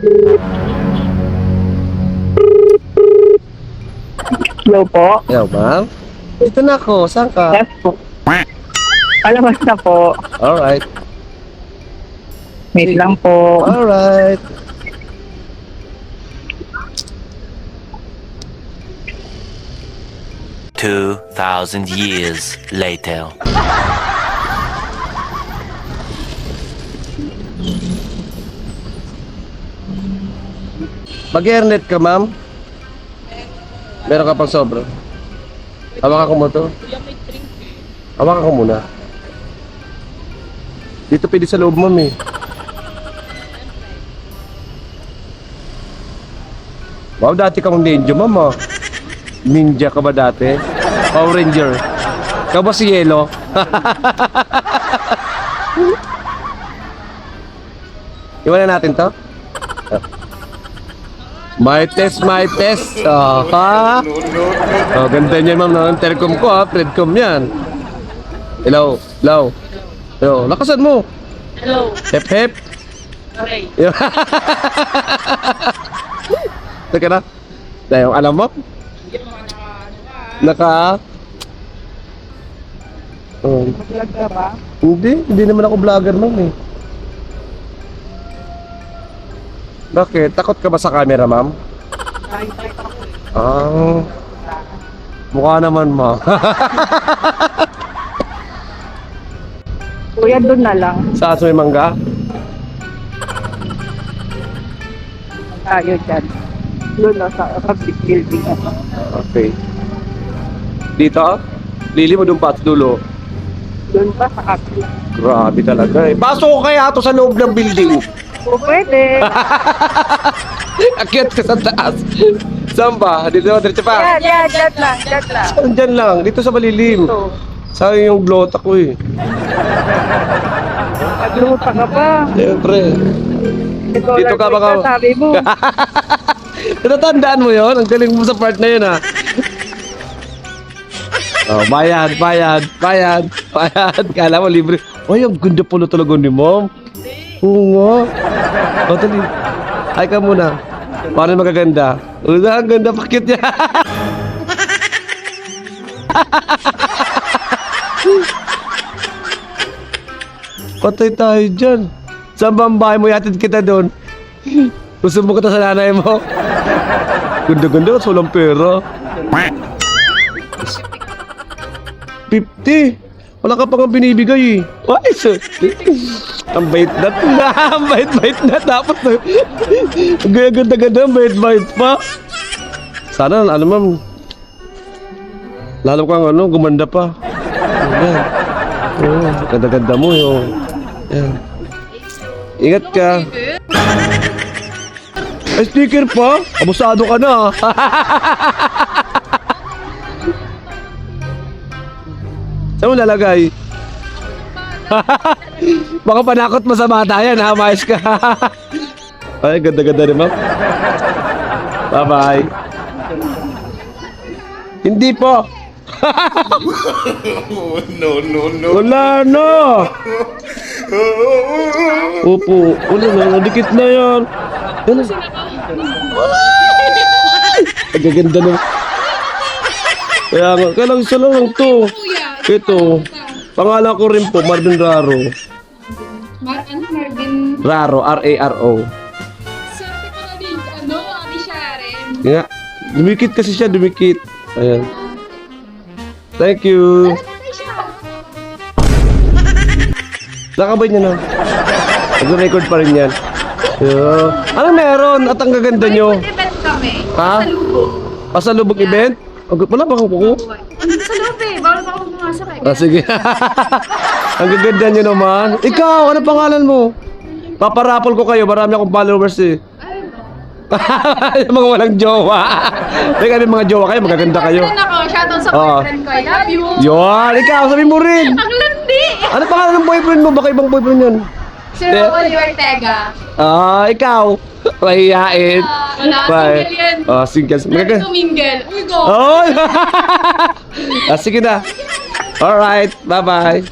Hello po. Hello, ma'am. Dito na ako. Saan ka? Yes po. Palabas na po. Alright. Wait lang po. Alright. $2,000 later. Mag-airnet ka, ma'am? Meron ka pang sobra? Hawakan ko mo to? Hawakan ko muna. Dito pwede sa loob, ma'am eh. Wow, dati kang ninja, ma'am ah. Ninja ka ba dati? Power Ranger. Ikaw ba si Yellow? Iwanan natin to? My test, my test. Oh, ha? Oh, ganda niyan, ma'am. No? Telecom ko, ha? Predcom yan. Hello, hello. Hello, lakasan mo. Hello. Hep, hep. Okay. Teka na. Dahil, alam mo? Naka... Oh. Vlog ka ba? Hindi naman ako vlogger, ma'am eh. Bakit? Takot ka ba sa camera, ma'am? Ah. Mukha naman, ma. Kuya, doon na lang. Sa aso may mangga? Tayo dyan. Doon na sa public building. Okay. Dito? Lili mo doon pa at dulo. Doon pa sa kapit. Grabe talaga eh. Pasok ko kaya to sa loob ng building. O pwede. Akyat ka sa taas. Saan ba? Dito, diretso pa. Yan, dyan lang, dyan lang. Diyan lang, dito sa malilim. Ito. Sayang yung blota ko eh. Nagluta ka pa. Siyempre. Ikaw Dito lang ka baka... sabi mo. Natatandaan mo yun? Ang galing mo sa part na yun ha. Oh, bayad. Kala mo libre. Ay, ang ganda pala talaga ni ma'am. Oo nga. O, tali. Ay ka muna. Paano magaganda? Ang ganda, pakit niya. Patay tayo dyan. Saan ba ang bahay mo? Yatid kita doon. Gusto mo kita sa nanay mo? Ganda-ganda, kasi walang pera. 50. Wala ka pa nga binibigay eh. Ay, ang bait na. Ang bait na. Tapos, ang ganda-ganda, ang bait pa. Sana, ano ma'am, lalo kang gumanda pa. Ayan. Oo, ganda-ganda mo yun. Ayan. Ingat ka. Ay, sticker pa? Abusado ka na. Saan mo lalagay? Baka panakot mo sa mata yan ha, mais ka. Ay, ganda-ganda rin ma'am. Bye-bye. Hindi po. No. Wala na. Opo, wala na, nadikit na yan. Ano? Ay, gaganda na. Kaya nga, kailang isa lang to. Ito, pangalan ko rin po, Marvin Raro. Marvin? Raro, R-A-R-O. Swerte ko na din, ni Sharon. Nga, dumikit kasi siya, dumikit. Ayan. Thank you. Nakabay niya na. Nag-record pa rin yan. Yeah. Ano meron? At ang gaganda nyo. Event kami. Ha? Pasalubog event? Wala ba kang kuko? Sa loob eh, bawal pa ako pumasok eh. Ah, sige. Ang gaganda nyo naman. Ikaw, ano pangalan mo? Paparapol ko kayo, marami akong followers eh. Yung mga walang jowa. Teka, may mga jowa kayo, magaganda kayo. Boyfriend ako, shoutout sa Oo. boyfriend ko. I love you. Yon, ikaw, sabi mo rin. Ang landi! Ano pangalan ng boyfriend mo? Baka ibang boyfriend yun. Si Raul Ortega. Ah, ikaw. Mahihain. Wala, single yan. Oh, single. Ready to mingle. Uy, go! Oh! Ah, sige na. Alright, bye-bye.